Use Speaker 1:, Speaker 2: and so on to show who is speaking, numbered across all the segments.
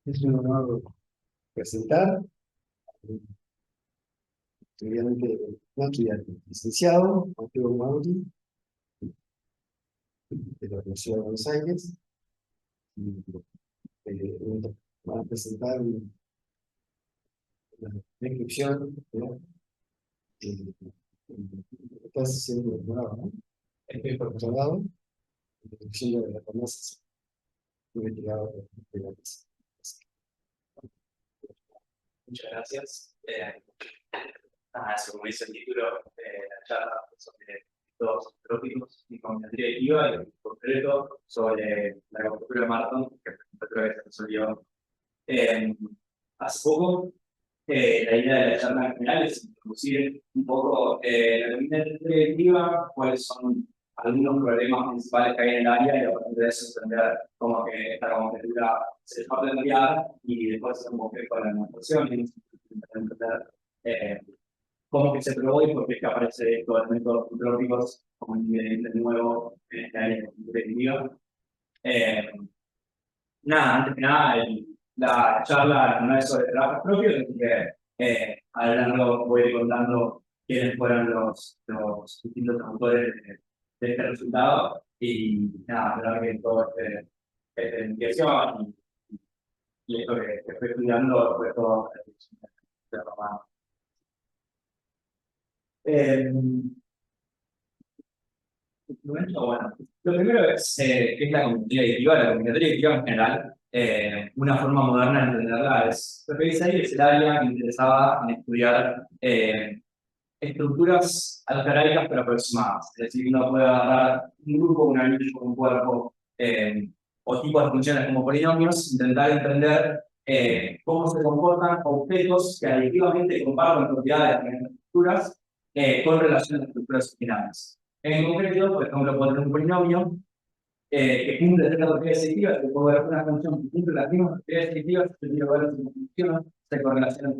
Speaker 1: Es un honor presentar a un estudiante, no estudiante, licenciado, Mateo Mauri, de la Universidad de Buenos Aires, y van a presentar una descripción, ¿no? Eh, Estás haciendo doctorado, ¿no? Estoy por doctorado, en descripción de la famosa investigado de la tesis.
Speaker 2: Muchas gracias. Como dice el título de la charla, sobre dos trópicos y combinación directiva, y en concreto sobre la captura de Martin, que creo que se resolvió hace poco. La idea de la charla en general es introducir un poco la combinación directiva, cuáles son algunos problemas principales que hay en el área, y a partir de eso entender cómo que esta combinatura se puede ampliar y después hacer un poco con la demostración y entender cómo que se probó y por qué es que aparece estos elementos trópicos como ingrediente nuevo en este área competitiva. Nada, antes que nada, la charla no es sobre trabajos propios, así que a lo largo voy a ir contando quiénes fueron los distintos autores de este resultado y nada, verdad que todo esta investigación y esto que estoy estudiando fue todo de la mano. Bueno, lo primero es qué es la combinatoria adictiva. La combinatoria adictiva en general, una forma moderna de entenderla es, lo que dice ahí es el área que interesaba en estudiar estructuras algebraicas pero aproximadas. Es decir, uno puede agarrar un grupo, un anillo, un cuerpo o tipos de funciones como polinomios, intentar entender cómo se comportan objetos que aditivamente comparten propiedades en estas estructuras con relación a las estructuras finales. En concreto, por ejemplo, puedo tener un polinomio que cumple ciertas propiedades adjetivas, que puedo ver una función que cumple las mismas propiedades adjetivas, yo quiero ver si funciona, se correlaciona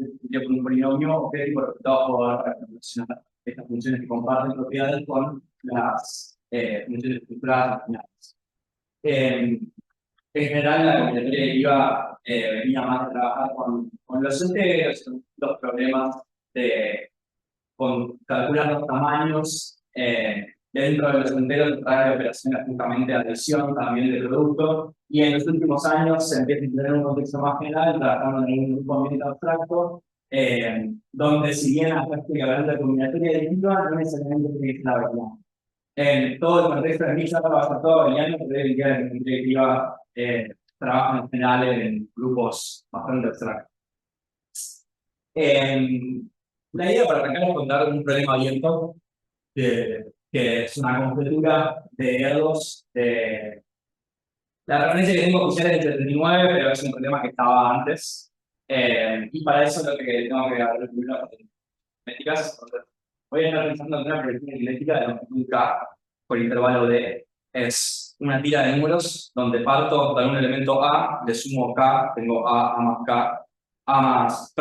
Speaker 2: con un polinomio, o qué tipo de resultados puedo dar para relacionar estas funciones que comparten propiedades con las funciones estructuradas finales. En general, la combinatoria deriva venía más de trabajar con los enteros, los problemas de calcular los tamaños dentro de los enteros, trae de operaciones justamente de adición también de producto, y en los últimos años se empieza a tener un contexto más general, trabajando en un grupo ambiente abstracto, donde si bien acá estoy hablando de combinatoria additiva, no necesariamente tiene que ser la verdad. En todo el contexto de Mixar va a ser todo abeliano, pero hoy en día la combinatoria additiva trabaja en general en grupos bastante abstractos. La idea para arrancar es contar un problema abierto, que es una conjetura de Erdos. La referencia que tengo oficial es del 79, pero es un problema que estaba antes. Y para eso lo que tengo que hablar primero es métricas. Voy a estar pensando en una proyección aritmética de longitud K por intervalo D. Es una tira de números donde parto de un elemento A, le sumo K, tengo A más K, A más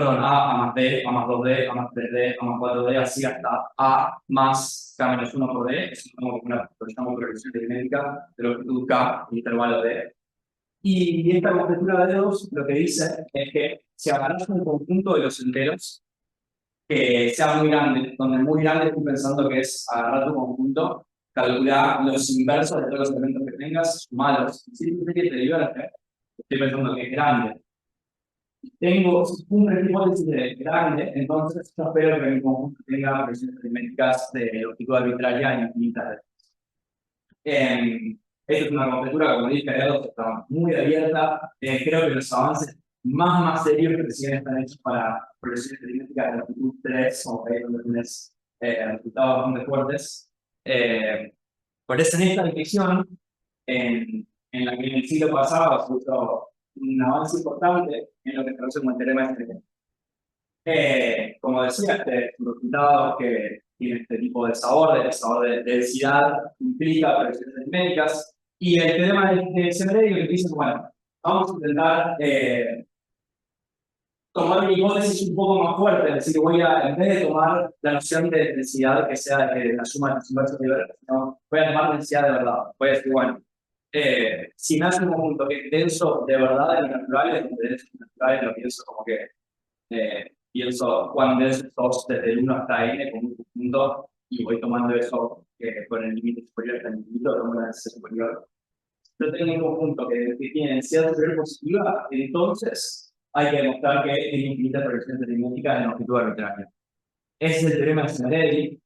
Speaker 2: D, A más 2D, A más 3D, A más 4D, así hasta A más K menos 1 por D. Es una progresión aritmética de longitud K, intervalo D. Y esta conjetura de dedos lo que dice es que si agarras un conjunto de los enteros que sea muy grande, donde muy grande estoy pensando que es agarrar tu conjunto, calcular los inversos de todos los elementos que tengas, sumarlos. Si tú que te divierte, estoy pensando que es grande. Tengo una hipótesis de grande, entonces yo espero que mi conjunto tenga presiones aritméticas de longitud arbitraria y infinitas. Esta es una conjetura, como dije, está muy abierta. Creo que los avances más serios que recién están hechos para progresiones aritméticas de longitud 3, como veis, donde tienes resultados bastante fuertes. Por eso en esta dirección, en la que en el siglo pasado se hizo un avance importante en lo que se conoce como el teorema de Stern. Como decía, este resultado que tiene este tipo de sabor de densidad, implica progresiones aritméticas. Y el teorema de Semeredio que dice, bueno, vamos a intentar tomar una hipótesis un poco más fuerte, es decir, en vez de tomar la noción de densidad que sea la suma de los inversos de verdad, no, voy a tomar densidad de verdad. Voy a decir, bueno, si me hace un conjunto que es denso de verdad en los naturales, donde denso en los naturales lo pienso como que pienso cuán denso sos desde el 1 hasta n como un conjunto y voy tomando eso con el límite superior hasta el infinito, tomo la densidad superior. Yo tengo un conjunto que tiene densidad superior positiva, entonces hay que demostrar que tiene infinitas proyecciones aritméticas en longitud arbitraria. Ese es el teorema de Semerelli,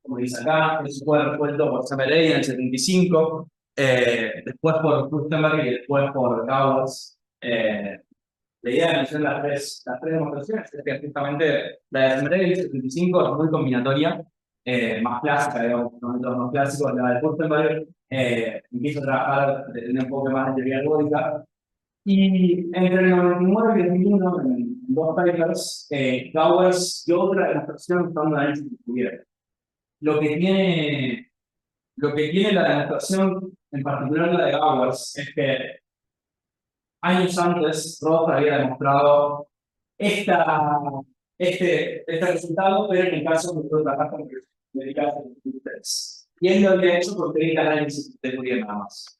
Speaker 2: como dice acá, eso fue resuelto por Semerelli en el 75, después por Furstenberg y después por Gauss. La idea de mencionar las tres demostraciones es que justamente la de Semerelli del 75 es muy combinatoria, más clásica, digamos, los más clásicos. La de Furstenberg empieza a trabajar de un enfoque más de teoría lógica. Y entre el 99 y el 2001, en dos papers, Gauss y otra demostración están en análisis descubierto. Lo que tiene la demostración, en particular la de Gauss, es que años antes Roth había demostrado este resultado, pero en el caso de trabajar con medicados ustedes. Y él lo había hecho por tener análisis de Fourier nada más.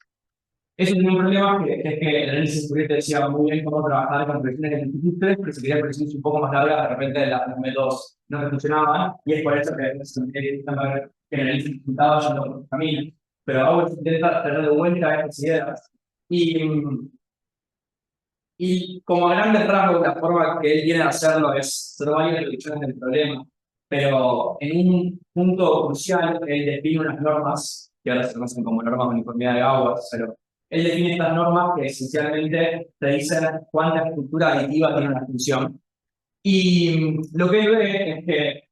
Speaker 2: Eso tiene un problema, que es que el análisis de Fourier te decía muy bien cómo trabajar con proyecciones de multitud 3, pero si quería proyecciones un poco más largas, de repente las métodos no funcionaban, y es por eso que el análisis resultados yendo por otros caminos. Pero ahora intenta tener de vuelta estas ideas. Y como a grandes rasgos, la forma que él viene a hacerlo es hacer varias reducciones del problema, pero en un punto crucial, él define unas normas, que ahora se conocen como normas de uniformidad de Gauss, pero él define estas normas que esencialmente te dicen cuánta estructura aditiva tiene una función. Y lo que él ve es que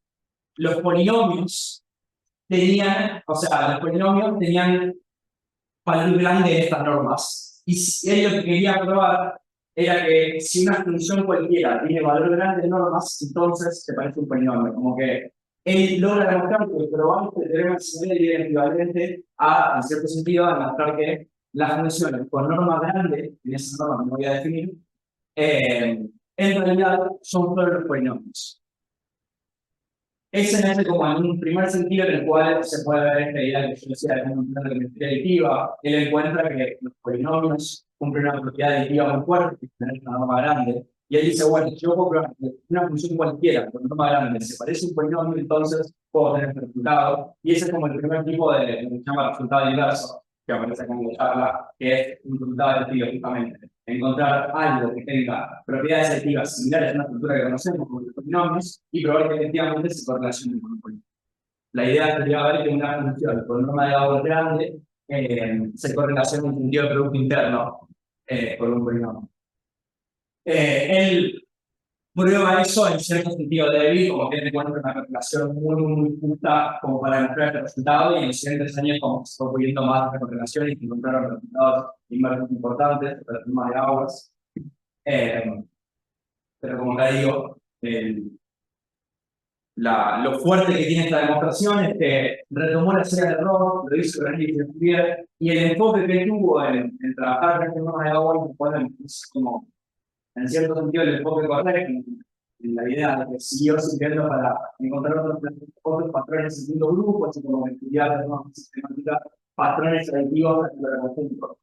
Speaker 2: los polinomios tenían valor grande de estas normas. Y él lo que quería probar era que si una función cualquiera tiene valor grande de normas, entonces se parece un polinomio. Como que él logra demostrar que probablemente el teorema de Semerelli es equivalente a, en cierto sentido, a demostrar que las funciones con norma grande, en esa norma que no voy a definir, en realidad son solo los polinomios. Ese nace como en un primer sentido en el cual se puede ver esta idea que yo decía de una geometría aditiva. Él encuentra que los polinomios cumplen una propiedad aditiva muy fuerte, que es tener una norma grande. Y él dice, bueno, si yo puedo probar que una función cualquiera con norma grande se parece a un polinomio, entonces puedo tener este resultado. Y ese es como el primer tipo de lo que se llama resultado inverso, que aparece acá en la charla, que es un resultado aditivo, justamente. Encontrar algo que tenga propiedades adjetivas similares a una estructura que conocemos como los polinomios y probar que efectivamente se correlacionen con un polinomio. La idea sería ver que una función con norma de Gauss grande se correlaciona en un sentido de producto interno con un polinomio. Él prueba eso en cierto sentido débil, como que encuentra una correlación muy justa como para demostrar el resultado, y en los siguientes años como se fue pudiendo más correlaciones y encontraron resultados inversos importantes, para el tema de Gauss. Pero como ya digo, lo fuerte que tiene esta demostración es que retomó la serie de error, lo hizo con el Fourier, y el enfoque que tuvo en trabajar con este tema de Gauss es como, en cierto sentido, el enfoque correcto, en la idea de que siguió sirviendo para encontrar otros patrones en segundo grupo, así como estudiar de forma sistemática patrones aditivos dentro del conjunto.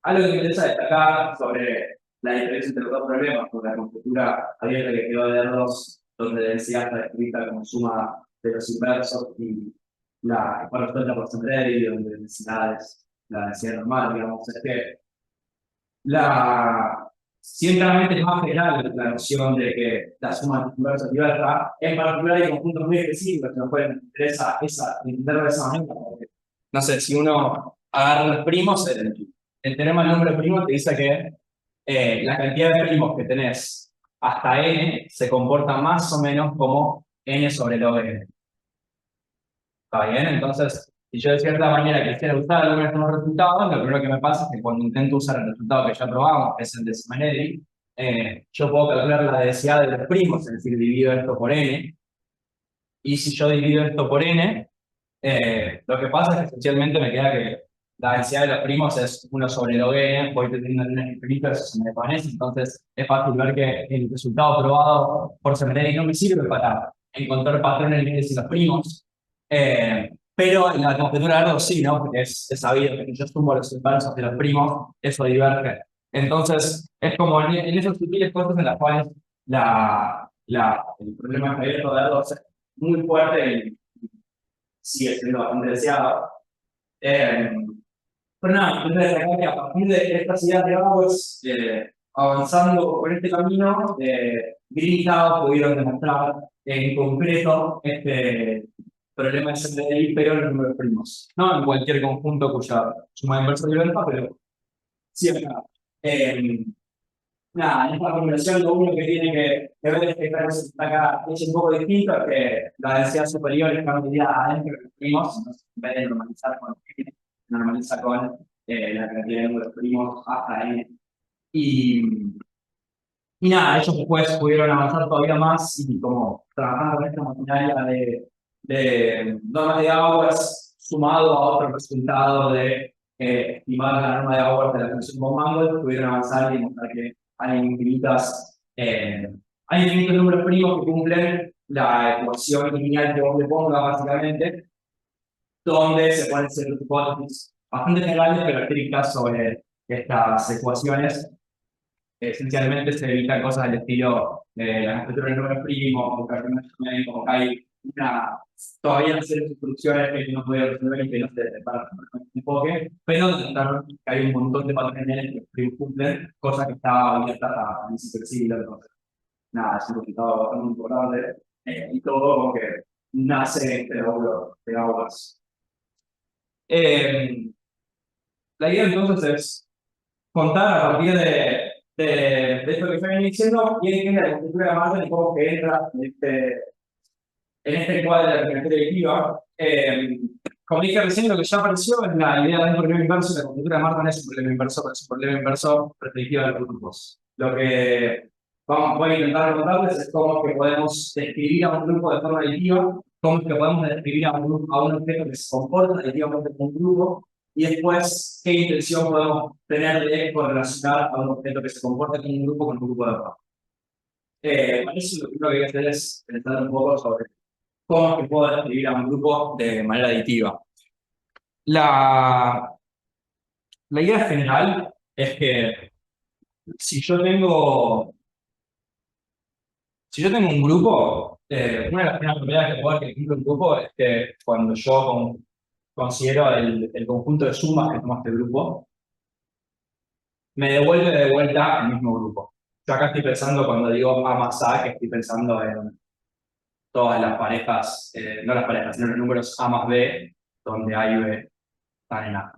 Speaker 2: Algo que me interesa destacar sobre la diferencia entre los dos problemas, con la conjetura abierta que quedó de R2, donde la densidad está descrita como suma de los inversos, y la fue resuelta por Semerelli, donde la densidad es la densidad normal, digamos, es que ciertamente es más general la noción de que la suma de los inversos diversa, en particular hay conjuntos muy específicos que nos pueden interesar entenderlo de esa manera, porque, no sé, si uno agarra los primos, el teorema del nombre primo te dice que la cantidad de primos que tenés hasta n se comporta más o menos como n sobre log n. ¿Está bien? Entonces, si yo de cierta manera quisiera usar algunos de estos resultados, lo primero que me pasa es que cuando intento usar el resultado que ya probamos, que es el de Semerelli, yo puedo calcular la densidad de los primos, es decir, divido esto por n. Y si yo divido esto por n, lo que pasa es que esencialmente me queda que la densidad de los primos es 1 sobre log n, voy teniendo n infinitas, eso se me desvanece, entonces es fácil ver que el resultado probado por Semerelli no me sirve para encontrar patrones en los primos, pero en la conjetura de Erdos sí, ¿no? Porque es sabido que si yo sumo los inversos de los primos, eso diverge. Entonces, es como en esas sutiles cosas en las cuales el problema abierto de Erdos es muy fuerte y sigue siendo bastante deseado. Pero nada, entonces acá que a partir de estas ideas de Bowers, avanzando por este camino, Green y Tao pudieron demostrar en concreto este problema de SMDI, pero en los números primos. No en cualquier conjunto cuya suma inversa es violenta, pero sí acá. Nada, en esta formulación lo único que tiene que ver es que esta cosa está acá es un poco distinto, es que la densidad superior está medida adentro de los primos, entonces en vez de normalizar con n, normaliza con la cantidad de números primos hasta n. Y nada, ellos después pudieron avanzar todavía más y como trabajando con esta maquinaria de normas de Auers sumado a otro resultado de estimar la norma de Auers de la función von Mangold, pudieron avanzar y demostrar que hay infinitos números primos que cumplen la ecuación lineal que vos le pongas básicamente, donde se pueden hacer hipótesis bastante generales, pero estrictas sobre estas ecuaciones. Esencialmente se evitan cosas del estilo de la conjetura de números primos, como que hay todavía no sé instrucciones que no puede resolver y que no se para un enfoque, pero notaron que hay un montón de patrones que cumplen, cosas que estaba abierta a principio del siglo, entonces nada, es un resultado bastante importante, y todo como que nace de aguas. La idea entonces es contar a partir de esto que estoy diciendo, y es la conjetura de Martin y cómo que entra en este cuadro de la arquitectura directiva. Como dije recién, lo que ya apareció es la idea de un problema inverso. La conjetura de Martin es un problema inverso, pero es un problema inverso perspectiva de los grupos. Lo que voy a intentar contarles es cómo que podemos describir a un grupo de forma additiva, cómo es que podemos describir a un objeto que se comporta additivamente como un grupo, y después qué intención podemos tener de correlacionar a un objeto que se comporta como un grupo con un grupo de abajo. Para eso lo primero que voy a hacer es pensar un poco sobre cómo es que puedo describir a un grupo de manera aditiva. La idea general es que si yo tengo un grupo, una de las primeras propiedades que puedo describir un grupo es que cuando yo considero el conjunto de sumas que toma este grupo, me devuelve de vuelta el mismo grupo. Yo acá estoy pensando, cuando digo A más A, que estoy pensando en todas las parejas, no las parejas, sino los números A más B, donde A y B están en A.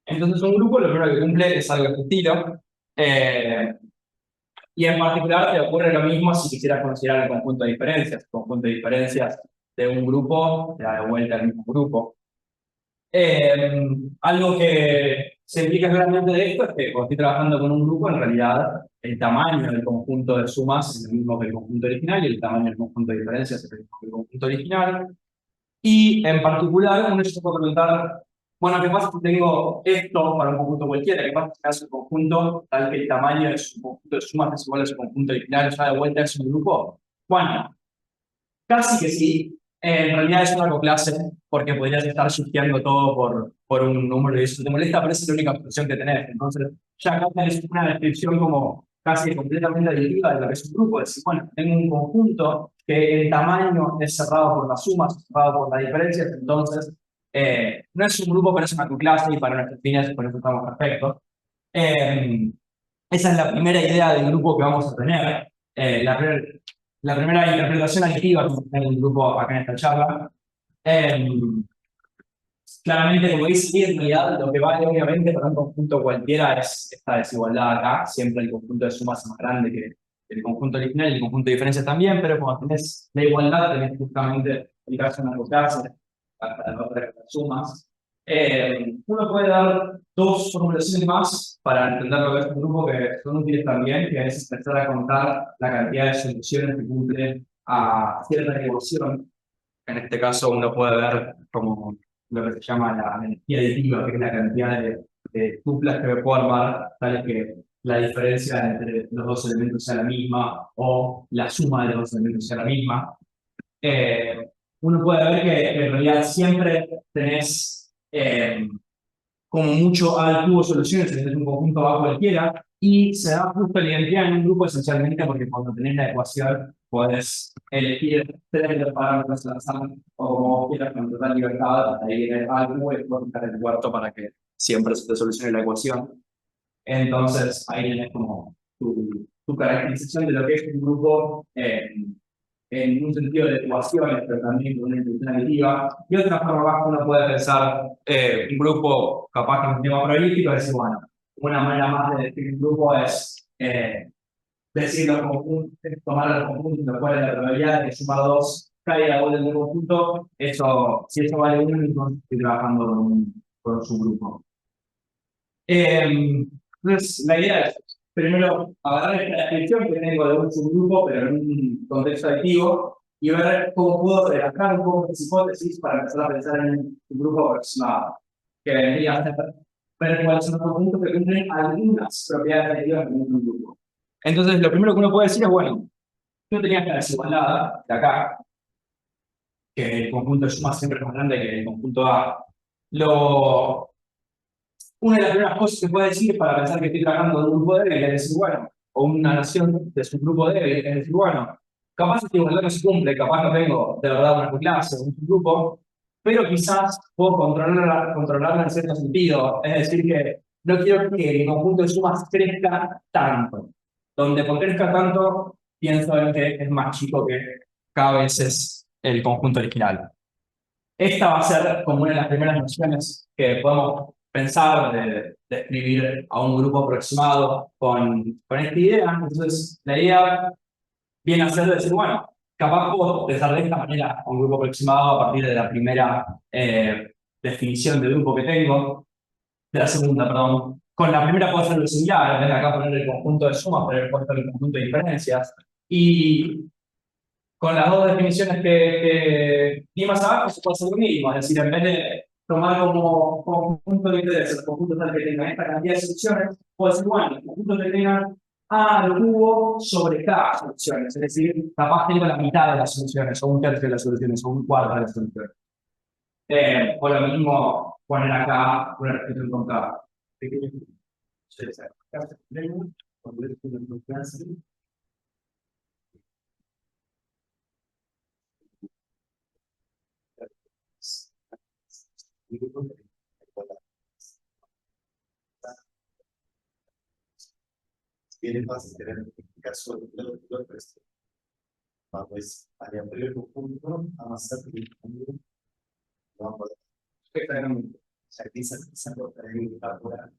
Speaker 2: Entonces un grupo lo primero que cumple es algo de este estilo, y en particular te ocurre lo mismo si quisieras considerar el conjunto de diferencias. El conjunto de diferencias de un grupo te da de vuelta al mismo grupo. Algo que se implica claramente de esto es que cuando estoy trabajando con un grupo, en realidad el tamaño del conjunto de sumas es el mismo que el conjunto original y el tamaño del conjunto de diferencias es el mismo que el conjunto original. Y en particular, uno se puede preguntar, bueno, ¿qué pasa si tengo esto para un conjunto cualquiera? ¿Qué pasa si hace un conjunto tal que el tamaño de su conjunto de sumas es igual a su conjunto original, ya de vuelta es un grupo? Bueno, casi que sí. En realidad es una clase porque podrías estar shifteando todo por un número y eso te molesta, pero esa es la única función que tenés. Entonces, ya acá tenés una descripción como casi completamente aditiva de lo que es un grupo. Es decir, bueno, tengo un conjunto que el tamaño es cerrado por las sumas, cerrado por las diferencias, entonces no es un grupo, pero es una clase y para nuestros fines por eso estamos perfectos. Esa es la primera idea del grupo que vamos a tener. La primera interpretación aditiva que tiene el grupo acá en esta charla. Claramente, como dice, en realidad lo que vale obviamente para un conjunto cualquiera es esta desigualdad acá. Siempre el conjunto de sumas es más grande que el conjunto original y el conjunto de diferencias también, pero cuando tenés la igualdad, tenés justamente el caso de una clase para las sumas. Uno puede dar dos formulaciones más para entender lo que es un grupo que son útiles también, que es empezar a contar la cantidad de soluciones que cumplen a cierta ecuación. En este caso uno puede ver como lo que se llama la energía aditiva, que es la cantidad de tuplas que me puedo armar, tales que la diferencia entre los dos elementos sea la misma o la suma de los dos elementos sea la misma. uno puede ver que en realidad siempre tenés como mucho A al cubo soluciones, tenés un conjunto A cualquiera, y se da justo la identidad en un grupo esencialmente porque cuando tenés la ecuación puedes elegir tres de los parámetros al azar o como quieras con total libertad, ahí viene A al cubo y puedes buscar el cuarto para que siempre se te solucione la ecuación. Entonces ahí tienes como tu caracterización de lo que es un grupo en un sentido de ecuaciones, pero también con una intención aditiva. Y otra forma más que uno puede pensar un grupo capaz que es un tema probabilístico, es decir, bueno, una manera más de definir un grupo es decir los conjuntos, tomar los conjuntos, lo cual es la probabilidad de que suma 2 caiga uno en un conjunto. Eso, si eso vale 1, entonces estoy trabajando con su grupo. Entonces, la idea es, primero, agarrar esta descripción que tengo de un subgrupo, pero en un contexto aditivo, y ver cómo puedo relajar un poco las hipótesis para empezar a pensar en un grupo aproximado, que vendría a ser ver cuáles son los conjuntos que cumplen algunas propiedades additivas en un grupo. Entonces, lo primero que uno puede decir es, bueno, yo tenía esta desigualdad de acá, que el conjunto de suma siempre es más grande que el conjunto A. Una de las primeras cosas que puede decir para pensar que estoy trabajando en un grupo débil es decir, bueno, o una nación de su grupo débil, es decir, bueno, capaz esta igualdad no se cumple, capaz no tengo de verdad una clase o un subgrupo, pero quizás puedo controlarla en cierto sentido. Es decir, que no quiero que el conjunto de sumas crezca tanto. Donde por crezca tanto, pienso en que es más chico que cada vez es el conjunto original. Esta va a ser como una de las primeras nociones que podemos pensar de escribir a un grupo aproximado con esta idea. Entonces, la idea viene a ser decir, bueno, capaz puedo pensar de esta manera a un grupo aproximado a partir de la primera definición de grupo que tengo, de la segunda, perdón. Con la primera puedo hacer lo similar, en vez de acá poner el conjunto de sumas, poner el conjunto de diferencias. Y con las dos definiciones que di más abajo se puede hacer lo mismo, es decir, en vez de tomar como conjunto de interés el conjunto tal que tenga esta cantidad de soluciones, puedo decir, bueno, el conjunto que tenga A al cubo sobre K soluciones, es decir, capaz tengo la mitad de las soluciones, o un tercio de las soluciones, o un cuarto de las soluciones. O lo mismo poner acá una relación con K.
Speaker 1: Tiene fácil tener que explicar sobre lo que es. Pues, al ampliar el conjunto, avanzar con el cambio, vamos a ya empieza a cortar el ahora.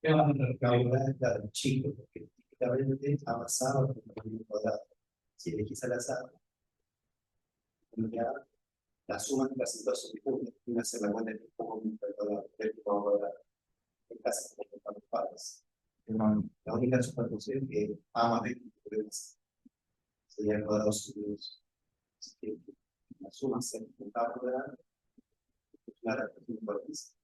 Speaker 1: La del chico, porque típicamente avanzaba con el cambio cuadrado. Si elegís al azar, la suma de casi dos subconjuntos, una se la cuenta del conjunto cuadrado, del cuadrado. En casa con los padres. La única superposición que A más B sería el cuadrado subidos. Así que la suma se juntaba por la representación superposición.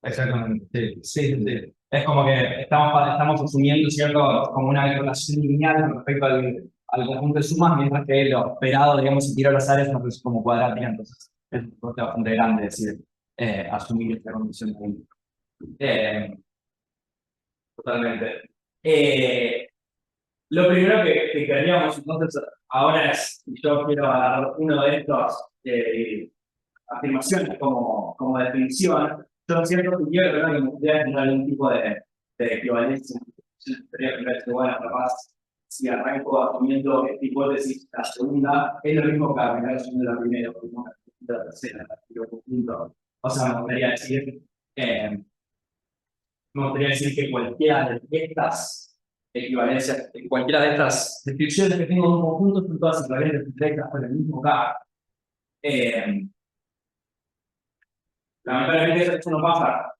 Speaker 2: Exactamente, sí. Es como que estamos asumiendo, ¿cierto?, como una relación lineal respecto al conjunto de sumas, mientras que lo esperado, digamos, si tiro los áreas, es como cuadrática, entonces es un coste bastante grande decir, asumir esta condición de totalmente. Lo primero que queríamos entonces ahora es, yo quiero agarrar uno de estos afirmaciones como definición. Yo siento que quiero que me gustaría tener algún tipo de equivalencia. Bueno, capaz, si arranco asumiendo esta hipótesis, la segunda es lo mismo que arrancar asumiendo la primera, la tercera, o sea, me gustaría decir que cualquiera de estas equivalencias, cualquiera de estas descripciones que tengo de un conjunto son todas equivalentes directas con el mismo K. Lamentablemente eso no pasa.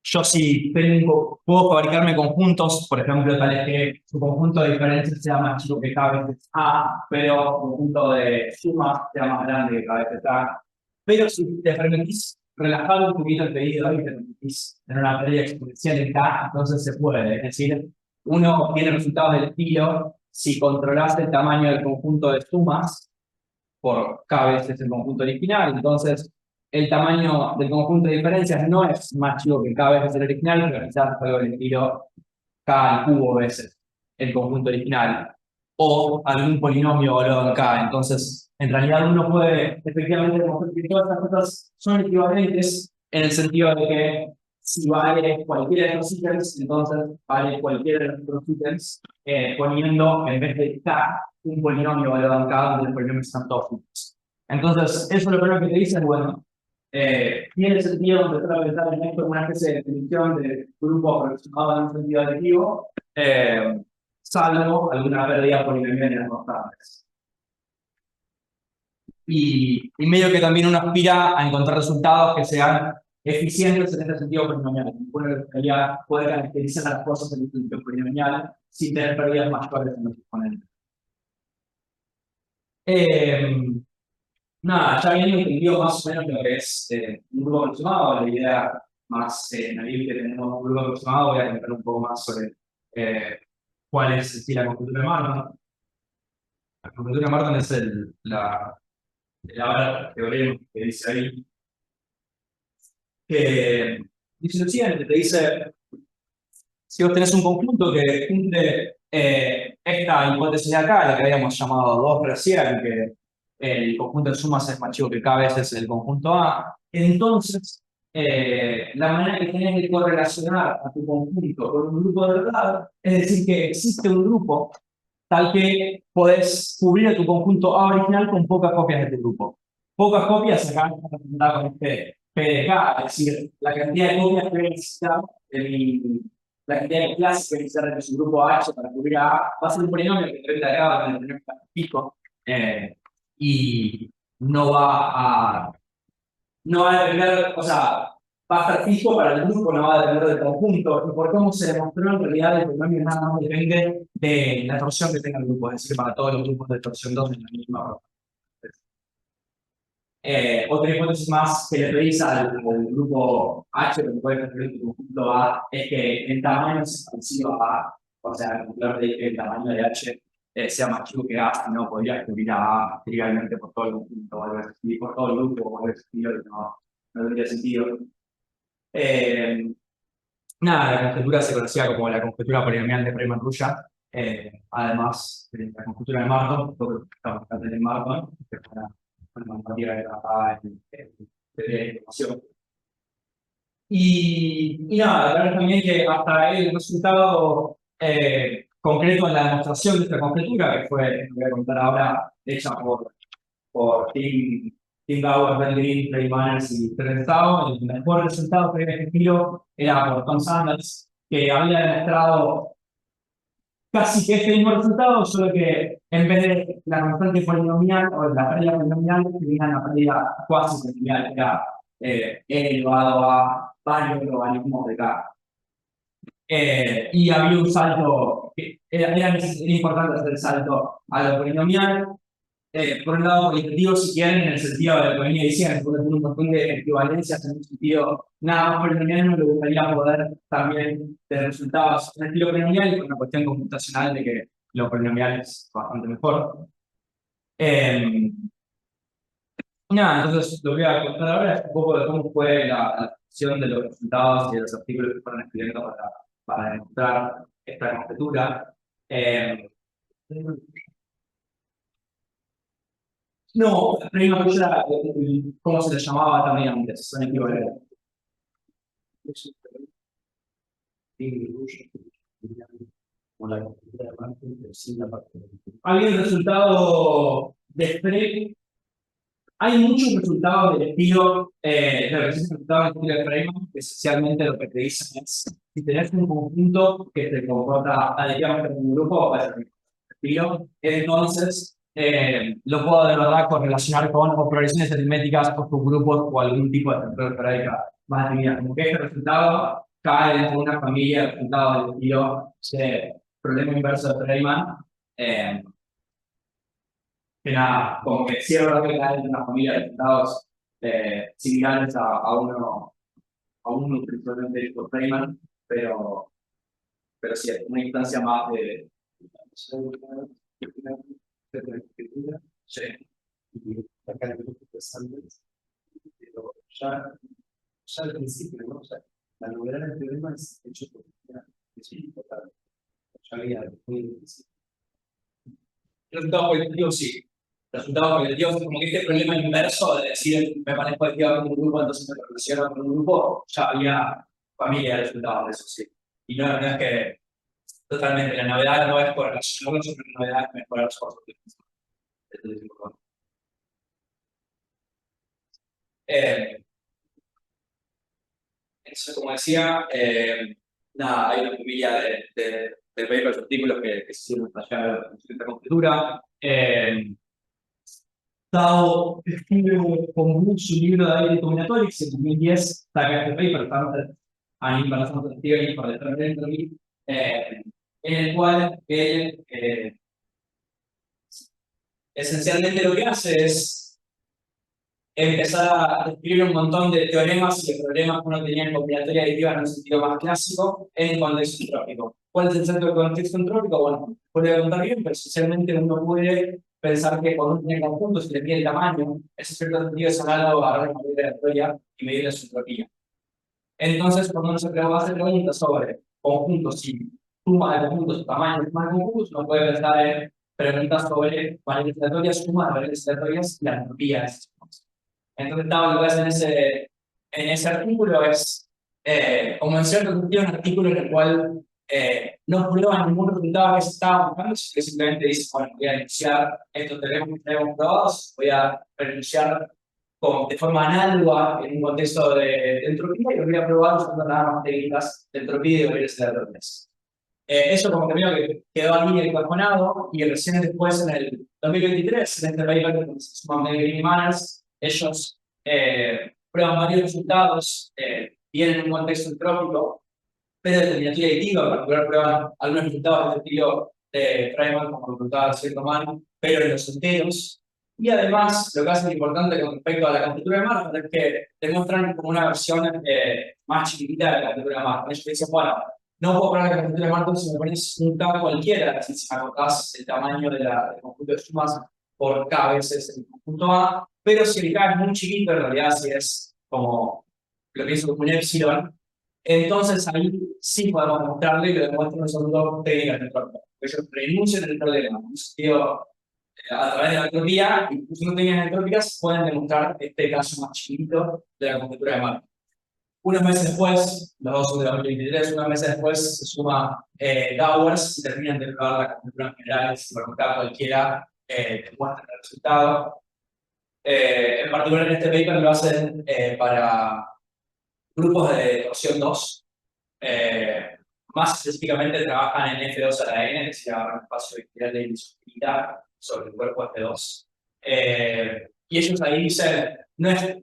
Speaker 2: Yo si puedo fabricarme conjuntos, por ejemplo, tales que su conjunto de diferencias sea más chico que K veces A, pero su conjunto de sumas sea más grande que K veces A. Pero si te permitís relajar un poquito el pedido y te permitís tener una pérdida exponencial en K, entonces se puede. Es decir, uno tiene resultados del estilo, si controlas el tamaño del conjunto de sumas, por k veces el conjunto original, entonces el tamaño del conjunto de diferencias no es más chico que k veces el original, pero quizás algo del estilo k al cubo veces el conjunto original, o algún polinomio evaluado en k. Entonces, en realidad uno puede efectivamente demostrar que todas estas cosas son equivalentes en el sentido de que si vale cualquiera de los ítems, entonces vale cualquiera de los ítems, poniendo en vez de k un polinomio evaluado en k donde los polinomios están todos juntos. Entonces, eso lo primero que te dice es, bueno, tiene sentido empezar a pensar en esto como una especie de definición de grupo aproximado en un sentido aditivo, salvo alguna pérdida polinomial en las constantes. Y medio que también uno aspira a encontrar resultados que sean eficientes en este sentido polinomial. Uno puede caracterizar las cosas en el sentido polinomial sin tener pérdidas mayores en los exponentes. Nada, ya habiendo entendido más o menos lo que es un grupo aproximado, la idea más naive que tenemos un grupo aproximado, voy a comentar un poco más sobre cuál es la conjetura de Martin. La conjetura de Martin es la teorema que dice ahí, que dice lo siguiente, te dice, si vos tenés un conjunto que cumple esta hipótesis de acá, la que habíamos llamado 2 recién, que el conjunto de sumas es más chico que k veces el conjunto A, entonces la manera que tenés de correlacionar a tu conjunto con un grupo de verdad, es decir, que existe un grupo tal que podés cubrir a tu conjunto A original con pocas copias de tu grupo. Pocas copias acá está representada con este P de K, es decir, la cantidad de copias que voy a necesitar la cantidad de clases que voy a necesitar de su grupo H para cubrir a A, va a ser un polinomio que depende de acá, va a tener un pico, y no va a depender, o sea, va a estar fijo para el grupo, no va a depender del conjunto. Y por cómo se demostró, en realidad el polinomio nada más depende de la torsión que tenga el grupo, es decir, para todos los grupos de torsión 2 en la misma forma. Otra hipótesis más que le pedís al grupo H, que puede construir tu conjunto A, es que el tamaño es parecido a A, o sea, el tamaño de H sea más chico que A, si no podría escribir a A trivialmente por todo el conjunto, o algo así, por todo el grupo, o algo así, no tendría sentido. Nada, la conjetura se conocía como la conjetura polinomial de Riemann-Roch, además de la conjetura de Marton, porque estamos en Marton, que es una materia de la información. Y nada, claro también que hasta el resultado concreto en la demostración de esta conjetura, que fue, voy a contar ahora, hecha por Tim Bauer, Ben Green, Ray Manners y Terence Tao, el mejor resultado que había elegido era por Tom Sanders, que había demostrado casi que este mismo resultado, solo que en vez de la constante polinomial o la pérdida polinomial, tenían la pérdida cuasi polinomial, que era elevado a varios logaritmos de K. Y había un salto, era importante hacer el salto a lo polinomial. Por un lado, cualitativo, si quieren, en el sentido de lo que venía diciendo, porque tiene un montón de equivalencias en un sentido nada más polinomial, no me gustaría poder también tener resultados en el estilo polinomial y con una cuestión computacional de que lo polinomial es bastante mejor. Nada, entonces lo que voy a contar ahora es un poco de cómo fue la adaptación de los resultados y de los artículos que fueron escribiendo para demostrar esta conjetura. No, prima era como se le llamaba también antes, son equivalentes. Hay un resultado de Frey. Hay muchos resultados del estilo, resultados del estilo de Feynman, que esencialmente lo que te dicen es, si tenés un conjunto que se comporta adecuadamente como un grupo, va a ser el estilo, entonces lo puedo de verdad correlacionar con operaciones aritméticas o subgrupos o algún tipo de estructura algebraica más definida. Como que este resultado cae dentro de una familia de resultados del estilo de problema inverso de Feynman. Que nada, como que sí es verdad que hay una familia de resultados similares a uno principalmente por Feynman, pero sí, es una instancia más de Sí.
Speaker 1: Y acá en el grupo de Sanders, pero ya al principio, ¿no? O sea, la novedad del teorema es hecho por una específica, ya había muy difícil.
Speaker 2: Resultados cualitativos, sí. Resultados cualitativos, como que este problema inverso de decir, me parezco a un grupo, entonces me relaciono con un grupo, ya había familia de resultados de eso, sí. Y no es que totalmente la novedad no es por relacionarlos, sino la novedad es mejorar los costos. Entonces, como decía, nada, hay una familia de papers, artículos que se sirven para llegar a la conjetura. Tao escribe con su libro de aire combinatorics en 2010, saca este paper, Balanced Theory for Determined Entropy, en el cual él esencialmente lo que hace es empezar a escribir un montón de teoremas y de problemas que uno tenía en combinatoria aditiva en un sentido más clásico en contexto entrópico. ¿Cuál es el centro del contexto entrópico? Bueno, puede contar bien, pero esencialmente uno puede pensar que cuando uno tiene conjuntos y le mide el tamaño, ese cierto sentido es análogo a la medida aleatoria y medir su entropía. Entonces, cuando uno se hace preguntas sobre conjuntos y suma de conjuntos, tamaño de suma de conjuntos, uno puede pensar en preguntas sobre variables aleatorias, suma de variables aleatorias y la entropía de esas sumas. Entonces, lo que hace en ese artículo es, como en cierto sentido, un artículo en el cual no prueba ningún resultado que se estaba buscando, sino que simplemente dice, bueno, voy a denunciar estos teoremas que tenemos probados, voy a denunciar de forma análoga en un contexto de entropía y lo voy a probar usando nada más técnicas de entropía y de variables aleatorias. Eso como que veo que quedó ahí encajonado y recién después en el 2023, en este paper que se llama Green Manners, ellos prueban varios resultados, tienen un contexto entrópico, pero de terminación aditiva, en particular prueban algunos resultados del estilo de Feynman, como comentaba cierto man, pero en los enteros. Y además, lo que hace importante con respecto a la conjetura de Markov es que demuestran como una versión más chiquitita de la conjetura de Markov. Ellos dicen, bueno, no puedo probar la conjetura de Markov si me pones un K cualquiera, si acotás el tamaño del conjunto de sumas por K veces el conjunto A, pero si el K es muy chiquito, en realidad si es como, lo pienso como un epsilon, entonces ahí sí podemos mostrarle que lo demuestran son dos técnicas de entropía. Ellos renuncian al problema. A través de la entropía, y usando técnicas entrópicas, pueden demostrar este caso más chiquito de la conjetura de Markov. Unos meses después, los dos son de 2023, unos meses después se suma Gowers y terminan de probar la conjetura general, si por ejemplo cualquiera demuestra el resultado. En particular en este paper lo hacen para grupos de torsión 2. Más específicamente trabajan en F2 a la N, es decir, agarran espacio vectorial de insostenibilidad sobre el cuerpo F2. Y ellos ahí dicen, no es,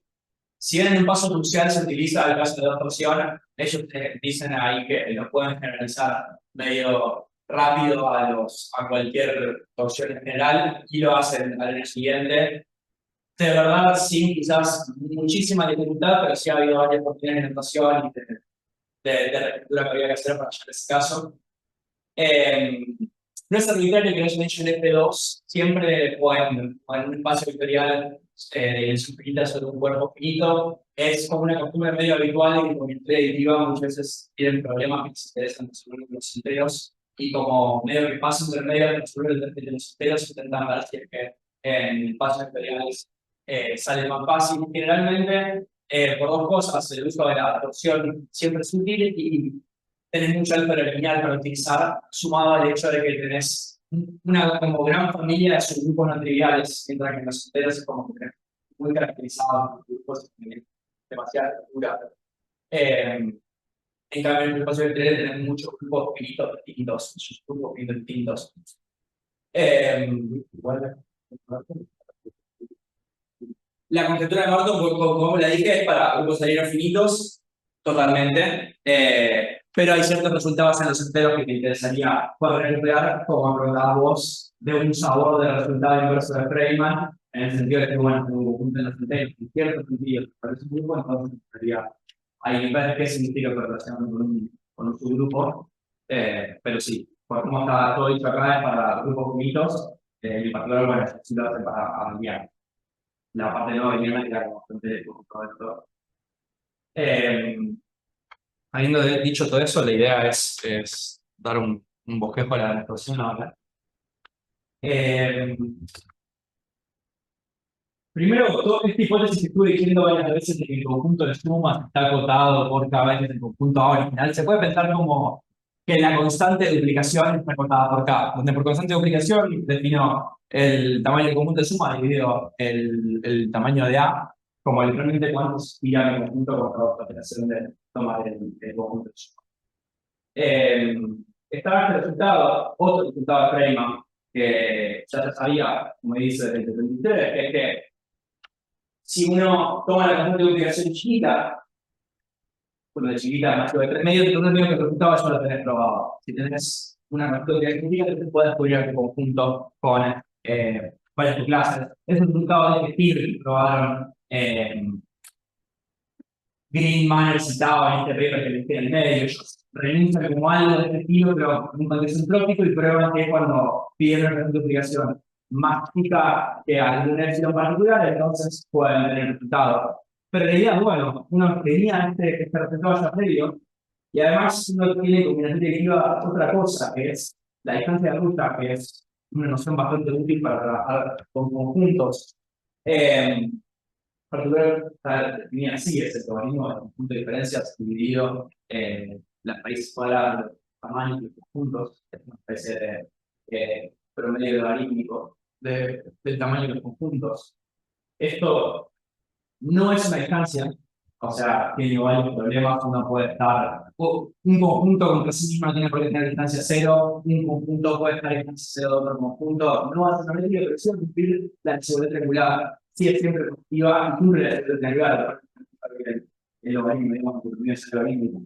Speaker 2: si bien en un paso crucial se utiliza el caso de dos torsiones, ellos dicen ahí que lo pueden generalizar medio rápido a cualquier torsión en general y lo hacen al año siguiente. De verdad, sí, quizás muchísima dificultad, pero sí ha habido varias oportunidades de notación y de reescritura que había que hacer para llegar a ese caso. No es arbitrario que no se mencione F2, siempre o en un espacio vectorial de dimensión finita sobre un cuerpo finito. Es como una costumbre medio habitual en combinación aditiva, muchas veces tienen problemas que se interesan resolver los enteros y como medio que pasa entre medio de resolver los enteros intentan ver si es que en espacios vectoriales sale más fácil. Generalmente, por dos cosas, el uso de la torsión siempre es útil y tenés mucho álgebra lineal para utilizar, sumado al hecho de que tenés una como gran familia de subgrupos no triviales, mientras que en los enteros es como que muy caracterizado por grupos de demasiada estructura. En cambio, en el espacio vectorial tenés muchos grupos finitos distintos, muchos grupos finitos distintos. La conjetura de Markov, como la dije, es para grupos alineados finitos, totalmente. Pero hay ciertos resultados en los enteros que te interesaría poder emplear, como preguntabas vos, de un sabor del resultado inverso de Feynman, en el sentido de que, bueno, tu conjunto en los enteros, en cierto sentido, parece un grupo, entonces sería ahí ver qué significa correlación con un subgrupo, pero sí. por cómo está todo dicho acá, es para grupos finitos, y en particular, bueno, sí lo hace para abelianos. La parte no abeliana queda como bastante todo esto. Habiendo dicho todo eso, la idea es dar un bosquejo a la exposición ahora. Primero, toda esta hipótesis que estuve diciendo varias veces de que el conjunto de sumas está acotado por cada vez del conjunto A original, se puede pensar como que la constante de duplicación está acotada por K, donde por constante de duplicación defino el tamaño del conjunto de suma dividido el tamaño de A, como literalmente cuántos irán en conjunto con la operación de tomar el conjunto de suma. Está este resultado, otro resultado de Feynman, que ya se sabía, como dice el 23, que es que si uno toma la constante de duplicación chiquita, bueno, de chiquita más que de 3 medios, entonces medio que el resultado ya lo tenés probado. Si tenés una constante de duplicación chiquita, entonces puedes descubrir el conjunto con varias subclases. Es un resultado de que Peter probaron Green, Manner citado en este paper que les queda en el medio. Ellos renuncian como algo de este estilo, pero en un contexto entrópico y prueban que cuando piden una constante de duplicación más chica que alguna epsilon particular, entonces pueden tener resultados. Pero en realidad, bueno, uno tenía este resultado ya previo, y además uno tiene combinación directiva otra cosa, que es la distancia de ruta, que es una noción bastante útil para trabajar con conjuntos. Particular definía así, es el logaritmo del conjunto de diferencias dividido en las raíces cuadradas de los tamaños de los conjuntos, es una especie de promedio logarítmico del tamaño de los conjuntos. Esto no es una distancia, o sea, tiene varios problemas. Uno puede estar, un conjunto contra sí mismo no tiene por qué tener distancia cero, un conjunto puede estar en distancia cero de otro conjunto, no hace una medida, pero sí cumplir la desigualdad triangular, sí es siempre positiva y cumple la desigualdad triangular, el logaritmo, digamos, que el es logarítmico.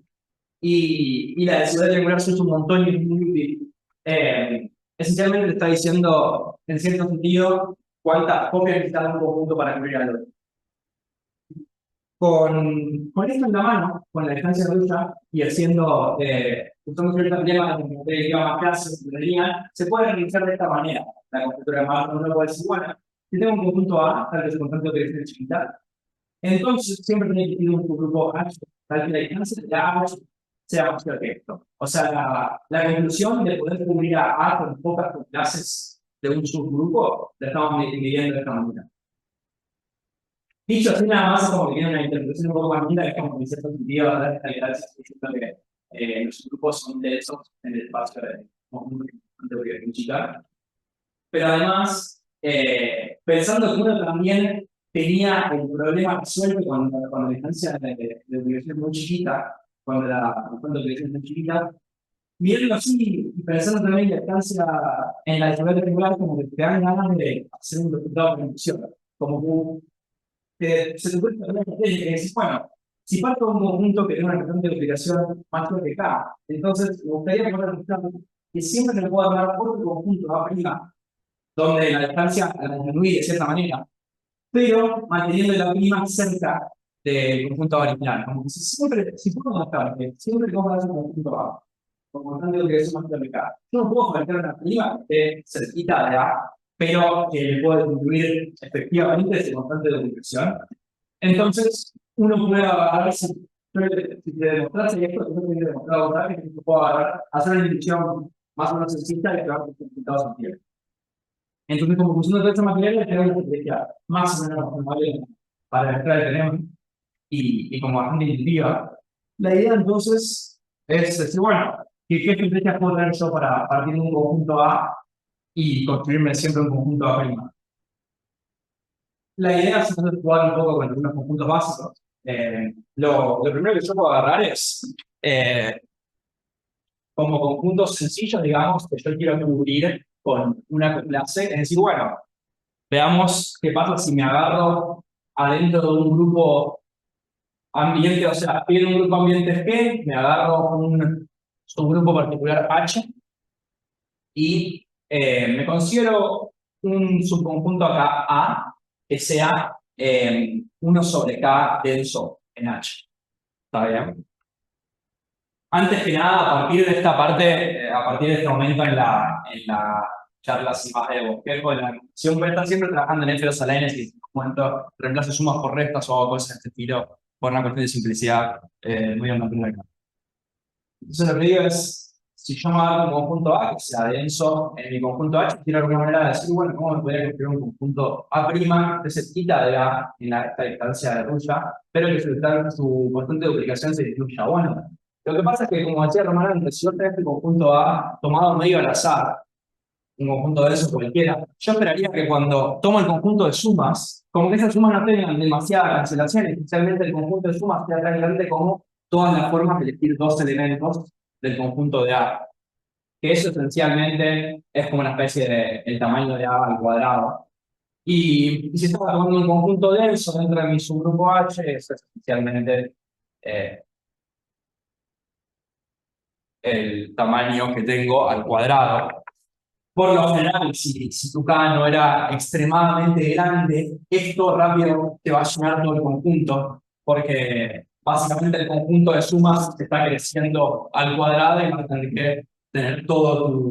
Speaker 2: Y la desigualdad triangular se usa un montón y es muy útil. Esencialmente te está diciendo, en cierto sentido, cuántas copias necesitas un conjunto para cubrir al otro. Con esto en la mano, con la distancia rusa y haciendo, usando ciertas teoremas de lleva más clases de línea, se puede realizar de esta manera. La conjetura de Marco uno puede decir, bueno, si tengo un conjunto A, tal vez con tanto que es chiquita, entonces siempre tiene que tener un subgrupo H, tal que la distancia de H sea más que esto. O sea, la conclusión de poder cubrir a A con pocas clases de un subgrupo, la estamos midiendo de esta manera. Dicho así, nada más como que tiene una interpretación un poco más linda, es como que dice positiva, ¿verdad? Esta galaxia diciendo que los grupos son densos en el espacio de chica. Pero además, pensando que uno también tenía el problema resuelto cuando la distancia de ubicación es muy chiquita, cuando la ubicación es muy chiquita, viendo así y pensando también en la distancia en la desigualdad triangular, como que te dan ganas de hacer un resultado de inducción, como se te ocurre que decís, bueno, si parto de un conjunto que tiene una constante de duplicación más que K, entonces me gustaría poner que siempre me pueda dar otro conjunto A', donde la distancia la disminuye de cierta manera, pero manteniendo la prima cerca del conjunto A original. Como que si puedo mostrar que siempre que vamos a hacer un conjunto A, con constante de duplicación más que K, yo no puedo meter una prima de cerquita de A, pero que le puedo disminuir efectivamente ese constante de duplicación. Entonces, uno puede agarrar, si te demostrase esto, que no te he demostrado ahora, que puedo agarrar, hacer una inducción más o menos sencilla y crear resultados empíricos. Entonces, como función de toda esta materia, tenemos una estrategia más o menos razonable para demostrar el teorema y como bastante intuitiva. La idea entonces es decir, bueno, ¿qué estrategias puedo tener yo para partir de un conjunto A y construirme siempre un conjunto A'? La idea es jugar un poco con algunos conjuntos básicos. Lo primero que yo puedo agarrar es, como conjuntos sencillos, digamos, que yo quiero cubrir con una clase, es decir, bueno, veamos qué pasa si me agarro adentro de un grupo ambiente, o sea, pido un grupo ambiente G, me agarro un subgrupo particular H y me considero un subconjunto acá A que sea 1 sobre K denso en H. ¿Está bien? Antes que nada, a partir de esta parte, a partir de este momento en la charla así más de bosquejo, de la ecuación, voy a estar siempre trabajando en F2 a la N, si en cuanto reemplazo sumas por restas o hago cosas de este estilo, por una cuestión de simplicidad, muy a mantener acá. Entonces lo que digo es, si yo me hago un conjunto A que sea denso en mi conjunto H, quiero alguna manera de decir, bueno, ¿cómo me podría construir un conjunto A' que se quita de A en esta distancia de rulla, pero que su constante de duplicación se distribuya? Bueno, lo que pasa es que, como decía Román antes, si yo tengo este conjunto A tomado medio al azar, un conjunto denso cualquiera, yo esperaría que cuando tomo el conjunto de sumas, como que esas sumas no tengan demasiada cancelación, especialmente el conjunto de sumas sea tan grande como todas las formas de elegir dos elementos del conjunto de A. Que eso esencialmente es como una especie de el tamaño de A al cuadrado. Y si estaba tomando un conjunto denso dentro de mi subgrupo H, eso es esencialmente eh, el tamaño que tengo al cuadrado. Por lo general, si tu K no era extremadamente grande, esto rápido te va a llenar todo el conjunto, porque básicamente el conjunto de sumas está creciendo al cuadrado y vas a tener que tener todo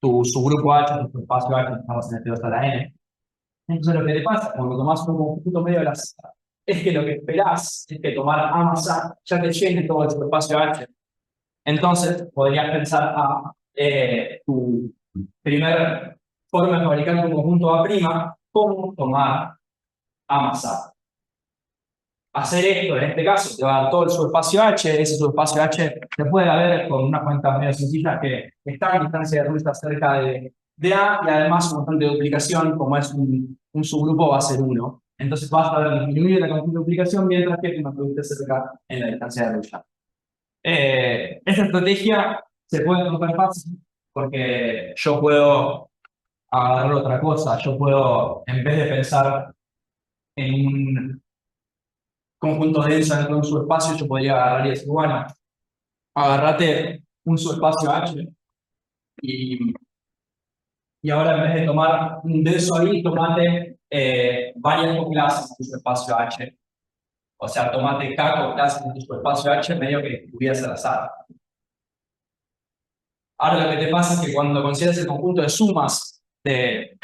Speaker 2: tu subgrupo H, tu espacio H, estamos en el 2 a la N. Entonces lo que te pasa cuando tomas un conjunto medio de la Z es que lo que esperás es que tomar A más A ya te llene todo el espacio H. Entonces podrías pensar a tu primer forma de fabricar un conjunto A', cómo tomar A más A. Hacer esto, en este caso, te va a dar todo el subespacio H, ese subespacio H se puede ver con una cuenta medio sencilla que está en distancia de ruta cerca de A y además un constante de duplicación, como es un subgrupo, va a ser 1. Entonces vas a ver disminuir la constante de duplicación mientras que no estuviste cerca en la distancia de ruta. Esta estrategia se puede romper fácil porque yo puedo agarrar otra cosa. Yo puedo, en vez de pensar en un conjunto denso dentro de un subespacio, yo podría agarrar y decir, bueno, agarrate un subespacio H y, y ahora en vez de tomar un denso ahí, tomate varias coclases en tu subespacio H. O sea, tomate K coclases en tu subespacio H medio que tuviese al azar. Ahora lo que te pasa es que cuando consideras el conjunto de sumas de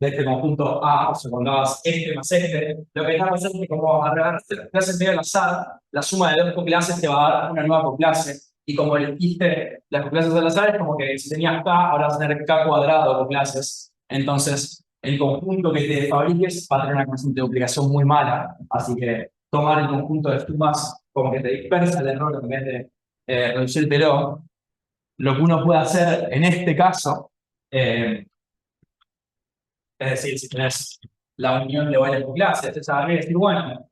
Speaker 2: este conjunto A, o sea, cuando hagas este más este, lo que estás haciendo es que como agarraste las clases medio al azar, la suma de dos coclases te va a dar una nueva coclase. Y como elegiste las coclases al azar, es como que si tenías K, ahora vas a tener K cuadrado de coclases. Entonces, el conjunto que te fabriques va a tener una constante de duplicación muy mala. Así que tomar el conjunto de sumas como que te dispersa el error en vez de reducírtelo. Lo que uno puede hacer en este caso, es decir, si tenés la unión de varias clases, es saber decir, bueno,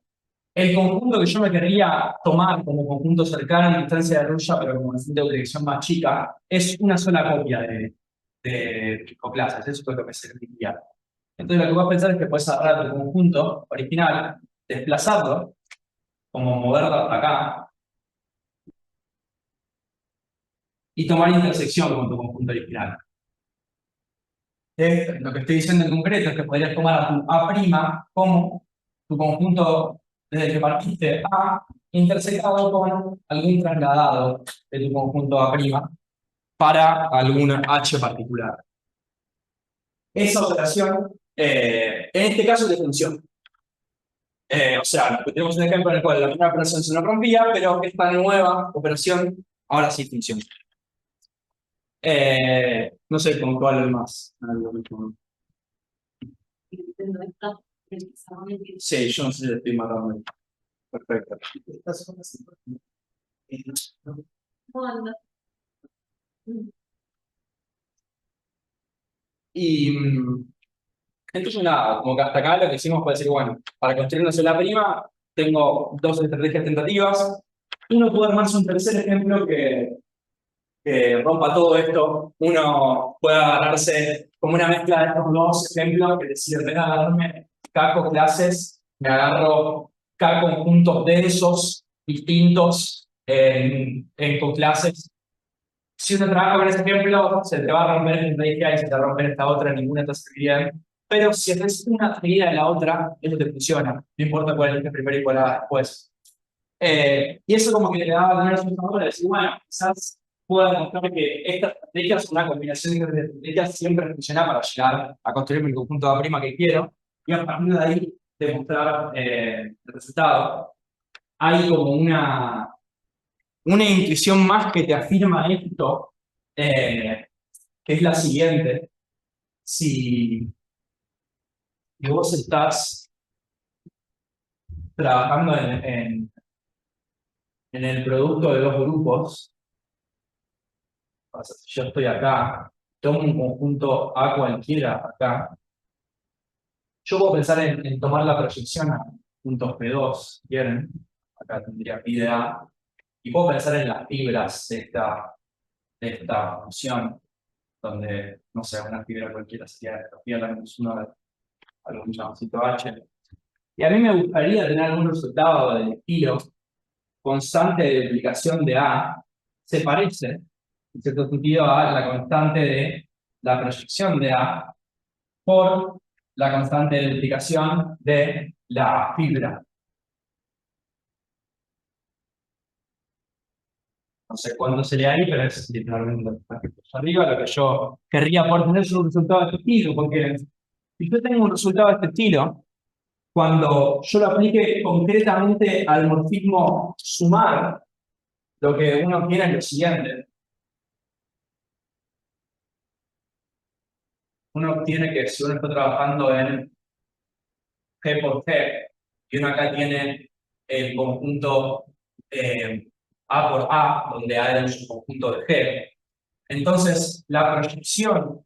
Speaker 2: el conjunto que yo me querría tomar como conjunto cercano en distancia de Ruya, pero con una dirección más chica, es una sola copia de coclases, eso es lo que me serviría. Entonces lo que vas a pensar es que puedes agarrar tu conjunto original, desplazarlo, como moverlo hasta acá, y tomar intersección con tu conjunto original. Lo que estoy diciendo en concreto es que podrías tomar a tu A' como tu conjunto desde el que partiste A, intersectado con algún trasladado de tu conjunto A' para alguna H particular. Esa operación, en este caso, te funciona. O sea, tenemos un ejemplo en el cual la primera operación se nos rompía, pero esta nueva operación ahora sí funciona. No sé con cuál más. Sí, yo no sé si le estoy matando. Perfecto. Y entonces nada, como que hasta acá lo que hicimos fue decir, bueno, para construir una sola prima, tengo dos estrategias tentativas. Uno puede armarse un tercer ejemplo que rompa todo esto. Uno puede agarrarse como una mezcla de estos dos ejemplos, que decir, en vez de agarrarme K clases, me agarro K conjuntos densos distintos en coclases. Si uno trabaja con ese ejemplo, se te va a romper esta idea y se te va a romper esta otra, ninguna te serviría bien. Pero si haces una seguida de la otra, eso te funciona. No importa cuál es primero y cuál es después. Y eso como que le daba a tener resultados de decir, bueno, quizás pueda demostrar que estas estrategias, una combinación de estrategias siempre funciona para llegar a construir mi conjunto de A' que quiero, y a partir de ahí demostrar el resultado. Hay como una intuición más que te afirma esto, que es la siguiente. Si vos estás trabajando en el producto de dos grupos, o sea, si yo estoy acá, tomo un conjunto A cualquiera acá, yo puedo pensar en tomar la proyección a puntos P2, si quieren, acá tendría pi de A, y puedo pensar en las fibras de esta función, donde, no sé, una fibra cualquiera sería esta fibra menos 1 de algún chaboncito H. Y a mí me gustaría tener algún resultado del estilo constante de duplicación de A se parece, en cierto sentido, a la constante de la proyección de A por la constante de duplicación de la fibra. No sé cuándo sería ahí, pero es literalmente arriba lo que yo querría por tener un resultado de este estilo, porque si yo tengo un resultado de este estilo, cuando yo lo aplique concretamente al morfismo sumar, lo que uno obtiene es lo siguiente. Uno obtiene que si uno está trabajando en G por G, y uno acá tiene el conjunto A por A, donde A es un conjunto de G, entonces la proyección,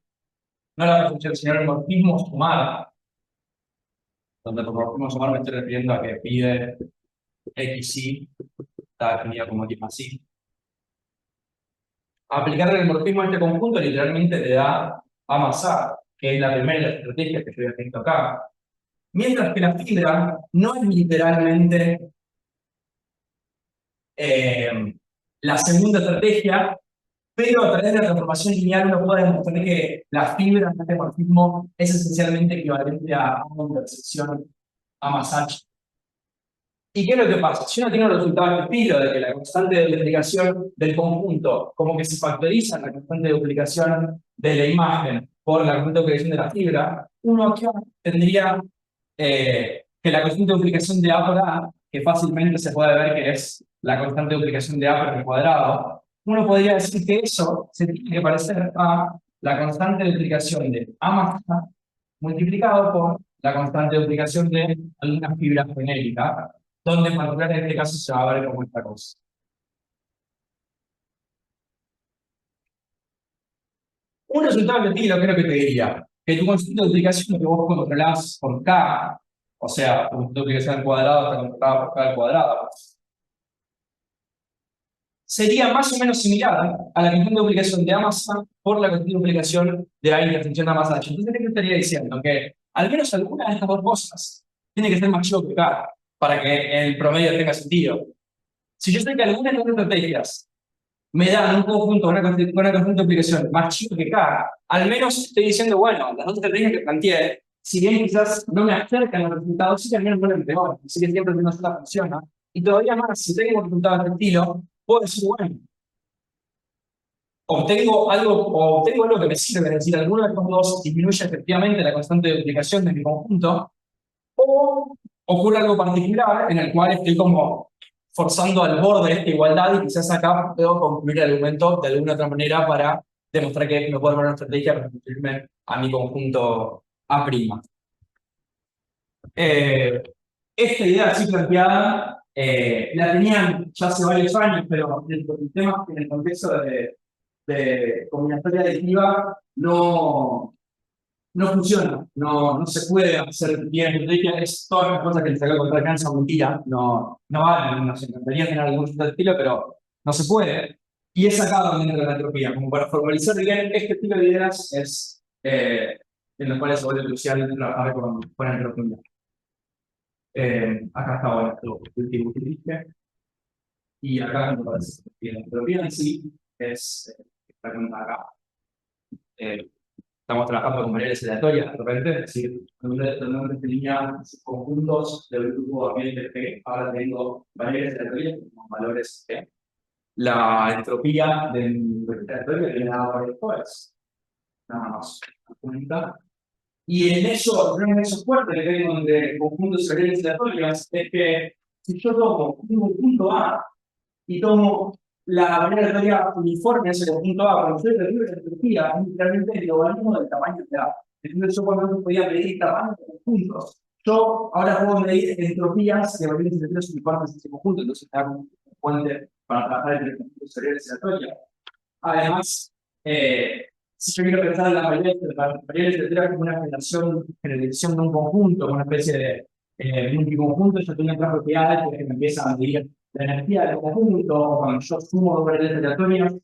Speaker 2: no la proyección, sino el morfismo sumar, donde por morfismo sumar me estoy refiriendo a que pide XY, está definida como X más Y. Aplicarle el morfismo a este conjunto literalmente te da A más A, que es la primera de las estrategias que yo he acá. Mientras que la fibra no es literalmente la segunda estrategia, pero a través de la transformación lineal uno puede demostrar que la fibra de este morfismo es esencialmente equivalente a una intersección A más H. ¿Y qué es lo que pasa? Si uno tiene un resultado de este estilo, de que la constante de duplicación del conjunto, como que se factoriza la constante de duplicación de la imagen por la constante de duplicación de la fibra, uno acá tendría que la constante de duplicación de A por A, que fácilmente se puede ver que es la constante de duplicación de A por el cuadrado, uno podría decir que eso se tiene que parecer a la constante de duplicación de A más A multiplicado por la constante de duplicación de alguna fibra genérica, donde en particular en este caso se va a ver como esta cosa. Un resultado de estilo, creo que te diría, que tu constante de duplicación que vos controlás por K, o sea, tu constante de duplicación al cuadrado está controlada por K al cuadrado, sería más o menos similar a la constante de duplicación de A más A por la constante de duplicación de la intersección de A más H. Entonces, ¿qué te estaría diciendo? Que al menos alguna de estas dos cosas tiene que ser más chico que K para que el promedio tenga sentido. Si yo sé que algunas de estas estrategias me dan un conjunto, una constante de duplicación más chico que K, al menos estoy diciendo, bueno, las dos estrategias que planteé, si bien quizás no me acercan los resultados, sí también me peor, así que siempre una sola funciona. Y todavía más, si tengo resultados de este estilo, puedo decir, bueno, obtengo algo que me sirve, es decir, alguno de estos dos disminuye efectivamente la constante de duplicación de mi conjunto, o ocurre algo particular en el cual estoy como forzando al borde de esta igualdad y quizás acá puedo concluir el argumento de alguna otra manera para demostrar que me puedo armar una estrategia para construirme a mi conjunto A'. Esta idea así planteada la tenían ya hace varios años, pero el tema es que en el contexto de combinatoria additiva no funciona, no se puede hacer bien. Es todas las cosas que les acabo de contar acá en mentira, no valen, nos encantaría tener algún estilo, pero no se puede. Y es acá donde entra la entropía, como para formalizar bien este tipo de ideas es en los cuales se vuelve crucial trabajar con entropía. Acá está bueno, lo último que dije. Y acá me parece que la entropía en sí es esta cuenta acá. estamos trabajando con variables aleatorias de repente, es decir, donde tenía conjuntos del grupo ambiente G, ahora tengo variables aleatorias con valores G. La entropía del aleatorio tiene dado después. Nada más. Y el nexo fuerte que tengo entre conjuntos y variables aleatorias es que si yo tomo un punto A y tomo la variable aleatoria uniforme, ese conjunto A, cuando yo derribo la entropía, es literalmente el logaritmo del tamaño de A. Entonces yo cuando no podía medir tamaño de conjuntos, yo ahora puedo medir entropías de variables aleatorias uniformes en ese conjunto, entonces me da un puente para trabajar entre conjuntos y variables aleatorias. Además, si yo quiero pensar en las variables aleatorias como una generalización de un conjunto, una especie de multiconjunto, yo tengo otras propiedades que me empiezan a medir la energía del conjunto, o cuando yo sumo dos variables aleatorias,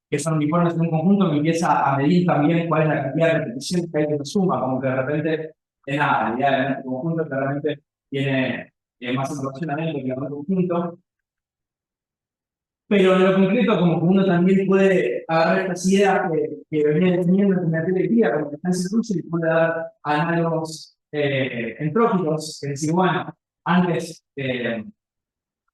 Speaker 2: que son uniformes en un conjunto, me empieza a medir también cuál es la cantidad de repeticiones que hay que se suma, como que de repente, nada, la idea de este conjunto claramente tiene más relacionamiento que otro conjunto. Pero en lo concreto, como que uno también puede agarrar estas ideas que venía definiendo en la teoría, como que están en uso y puede dar análogos entrópicos, que decir, bueno, antes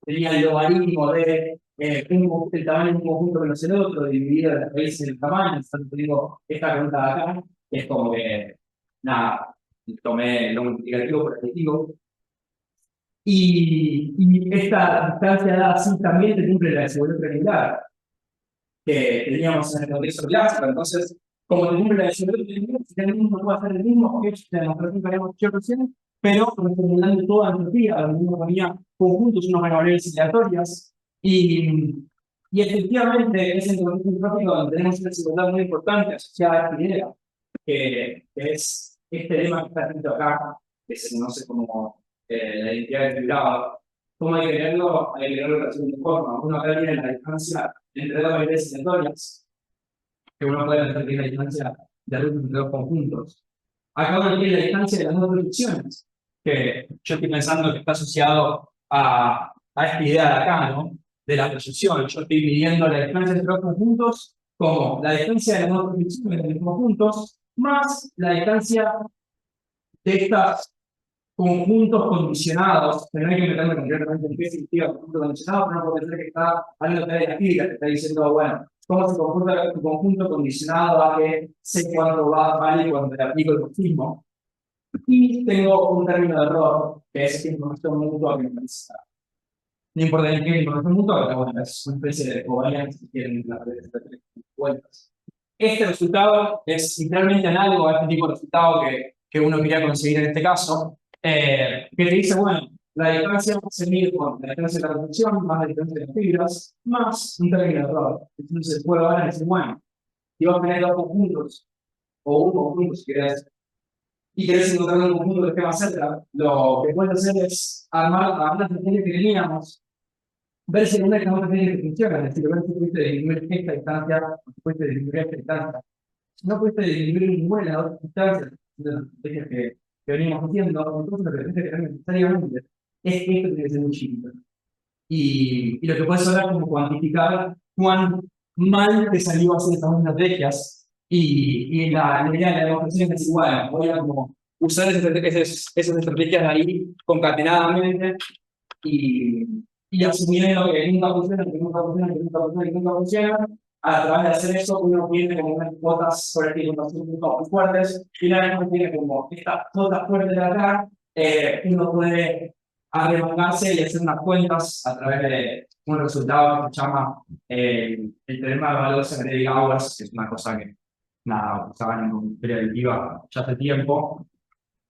Speaker 2: tenía el logaritmo de el tamaño de un conjunto menos el otro, dividido en las raíces del tamaño. Entonces digo, esta pregunta de acá es como que, nada, tomé lo multiplicativo por aditivo. Y esta distancia dada así también te cumple la desigualdad triangular que teníamos en el contexto clásico. Entonces, como te cumple la desigualdad triangular, si el mismo puede hacer el mismo que la demostración que habíamos hecho recién, pero reformulando toda la entropía, donde uno ponía conjuntos, unos variables aleatorias, y efectivamente es en el contexto entrópico donde tenemos una desigualdad muy importante asociada a esta idea, que es este lema que está escrito acá, que se conoce como la identidad del privado. ¿Cómo hay que leerlo? Hay que leerlo de la siguiente forma. Uno acá tiene la distancia entre dos variables aleatorias, que uno puede pensar que es la distancia de ruta entre dos conjuntos. Acá uno tiene la distancia de las dos proyecciones, que yo estoy pensando que está asociado a esta idea de acá, ¿no? De la proyección. Yo estoy midiendo la distancia entre dos conjuntos como la distancia de las dos proyecciones de los conjuntos más la distancia de estos conjuntos condicionados, que no hay que meterme concretamente en qué significa conjunto condicionado, pero no puede ser que está hablando de la física, que está diciendo, bueno, ¿cómo se comporta tu conjunto condicionado a que sé cuándo vale cuando le aplico el morfismo? Y tengo un término de error, que es información mutua que me parece. No importa en qué información mutua, pero bueno, es una especie de covarianza que tienen las redes de tres vueltas. Este resultado es literalmente análogo a este tipo de resultado que uno quería conseguir en este caso, que te dice, bueno, la distancia se mide con la distancia de la reflexión, más la distancia de las fibras, más un término de error. Entonces puedo ahora decir, bueno, si vos tenés dos conjuntos, o un conjunto si querés, y querés encontrar un conjunto que esté más cerca, lo que puedes hacer es armar la estrategia que teníamos, ver si alguna de las otras leyes funciona, es decir, ver si pudiste disminuir esta distancia, o si pudiste disminuir esta distancia. Si no pudiste disminuir ninguna de las otras distancias de las estrategias que venimos haciendo, entonces lo que tenés que hacer necesariamente es que esto tiene que ser muy chiquito. Y lo que puedes hacer es como cuantificar cuán mal te salió hacer estas dos estrategias. Y la idea de la demostración es igual, voy a como usar esas estrategias ahí concatenadamente y asumiendo que nunca funciona, que nunca funciona, que nunca funciona, que nunca funciona. A través de hacer eso, uno tiene como unas cuotas sobre el muy fuertes, y una vez uno tiene como estas cuotas fuertes de acá, uno puede arremangarse y hacer unas cuentas a través de un resultado que se llama el teorema de valores en Gauss, que es una cosa que nada, usaban en predictiva ya hace tiempo,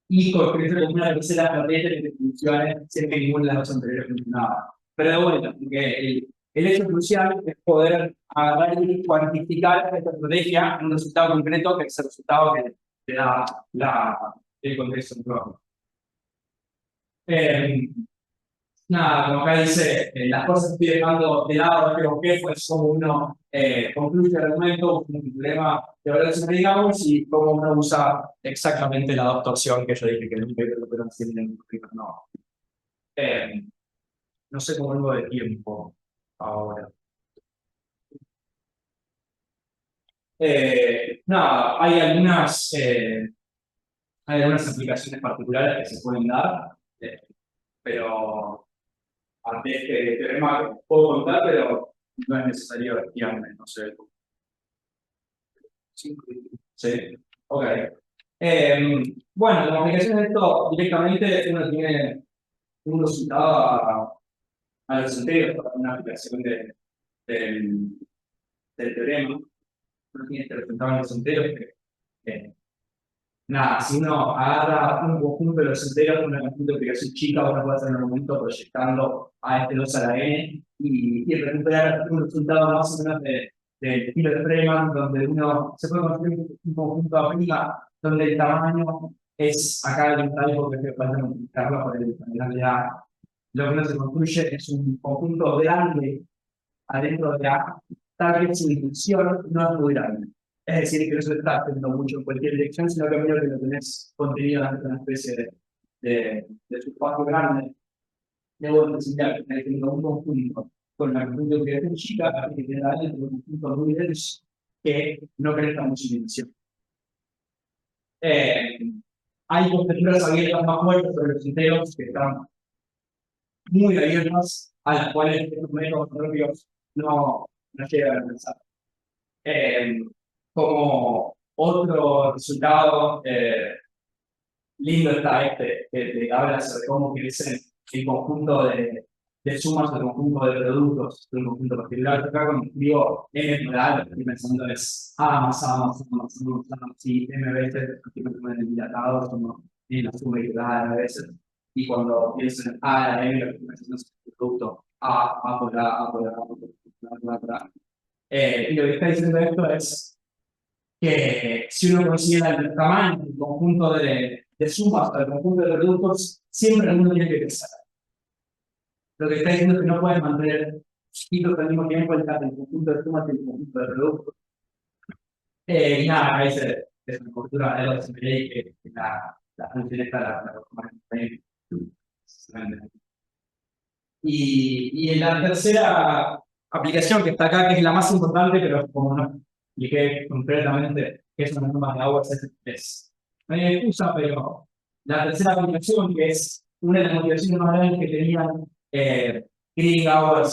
Speaker 2: y concreto como una tercera estrategia de definiciones sin que ninguna de las dos anteriores funcionaba. Pero de vuelta, porque el hecho crucial es poder agarrar y cuantificar esta estrategia en un resultado concreto, que es el resultado que te da el contexto propio. Nada, como acá dice, las cosas que estoy dejando de lado, pero qué pues cómo uno concluye el argumento, un problema de valores digamos, y cómo uno usa exactamente la torsión que yo dije que nunca pero no. No sé cómo vengo de tiempo ahora. Nada, hay algunas aplicaciones particulares que se pueden dar, pero ante este teorema que puedo contar, pero no es necesario guiarme, no sé. Sí, ok. Bueno, la aplicación de esto directamente uno resultado a los enteros para una aplicación del, del teorema. Uno tiene este resultado en los enteros que nada, si uno agarra un conjunto de los enteros, una conjunto de aplicación chica, uno puede hacer un momento proyectando a este 2 a la n y recuperar un resultado más o menos del estilo de Freeman, donde uno se puede construir un conjunto a prima, donde el tamaño es acá el tal porque falta multiplicarlo por el grande A. Lo que uno se construye es un conjunto grande adentro de A, tal que su dimensión no es muy grande. Es decir, que no se está haciendo mucho en cualquier dirección, sino que medio que lo tenés contenido dentro de una especie de subespacio grande. De vuelta, similar, que está teniendo un conjunto con la conjunto de creación chica, que tiene adentro un conjunto muy denso que no crezca mucho en dimensión. Hay conjeturas abiertas más fuertes sobre los enteros que están muy abiertas, a las cuales estos métodos propios no llegan a alcanzar. Como otro resultado lindo está este, que te habla sobre cómo crece el conjunto de sumas del conjunto de productos de un conjunto particular. Acá cuando escribo M plural, lo que estoy pensando es A más A más A más A más A, y M veces, estoy pensando en el dilatado, como en la suma y la A veces. Y cuando pienso en A a la M, lo que estoy pensando es el producto A por A, A por A, A por A. Y lo que está diciendo esto es que si uno considera el tamaño del conjunto de sumas al conjunto de productos, siempre uno tiene que crecer. Lo que está diciendo es que no puedes mantener chiquitos al mismo tiempo el conjunto de sumas y el conjunto de productos. Y nada, ahí se postura de los que la función está y en la tercera aplicación que está acá, que es la más importante, pero como no expliqué concretamente qué son las normas de Auer, no hay excusa, pero la tercera aplicación, que es una de las motivaciones más grandes que tenían Krieg, Auer,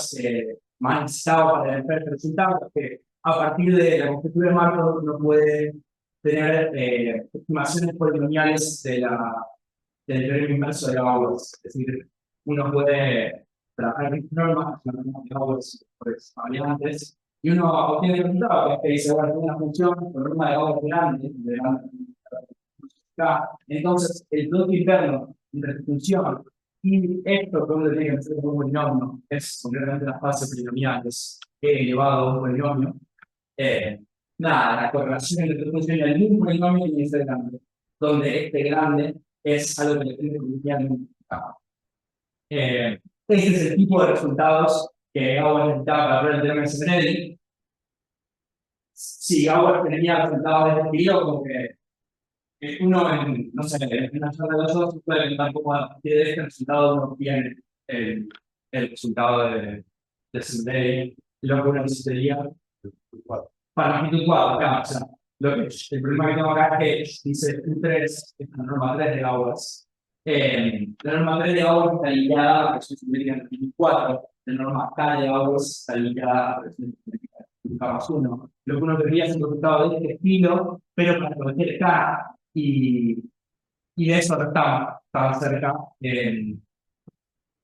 Speaker 2: necesitaba para el resultado, que a partir de la conjetura de Markov uno puede tener estimaciones polinomiales del teorema inverso de Auer. Es decir, uno puede trabajar en normas, las normas de Auer pues variantes, y uno obtiene el resultado que dice, bueno, tengo una función con norma de Auer grande, entonces el producto interno entre su función y esto que uno tiene que hacer con un polinomio es concretamente la fase polinomial, es e elevado a un polinomio. Nada, la correlación entre tu función y el mismo polinomio tiene que ser grande, donde este grande es algo que le tiene que multiplicar. Este es el tipo de resultados que Auer necesitaba para ver el teorema de Semerelli. Si Auer tenía resultados de este estilo, como que uno, no sé, en una charla de los dos puede contar cómo a partir de este resultado uno obtiene el resultado de Semerelli, lo que uno necesitaría para magnitud 4, claro, o sea, el problema que tengo acá es que dice U3, es la norma 3 de Auer. La norma 3 de Auer está ligada a la presión simétrica en magnitud 4, la norma K de Auer está ligada a la presión simétrica en K más 1. Lo que uno querría es un resultado de este estilo, pero para cualquier K, y de eso estaba cerca. En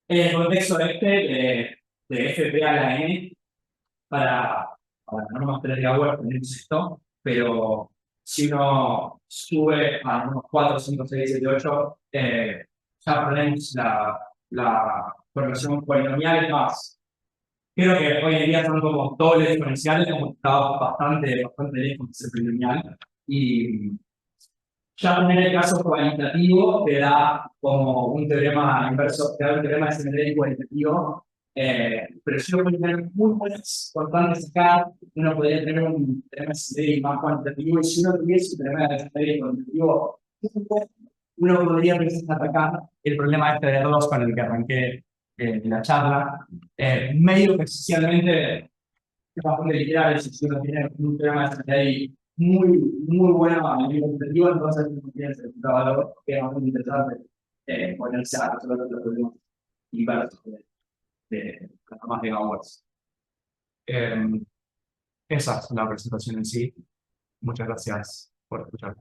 Speaker 2: el contexto de FP a la N, para las normas 3 de Auer tenemos esto, pero si uno sube a normas 4, 5, 6, 7, 8, ya tenemos la correlación polinomial más. Creo que hoy en día son como dobles exponenciales, como estaba bastante lejos de ser polinomial. Y ya tener el caso cualitativo te da como un teorema inverso, te da un teorema de Semerelli cualitativo. Pero si uno puede tener muy buenas constantes acá, uno podría tener un teorema de Semerelli más cuantitativo, y si uno tuviese un teorema de Semerelli cuantitativo, uno podría empezar a atacar el problema este de R2 con el que arranqué la charla. Medio que esencialmente es bastante literal, si uno tiene un teorema de Semerelli muy buena a nivel competitivo, entonces no tiene cierto valor, que es muy interesante ponerse a resolver los problemas inversos de las normas de Gauss.
Speaker 3: Esa es la presentación en sí. Muchas gracias por escuchar.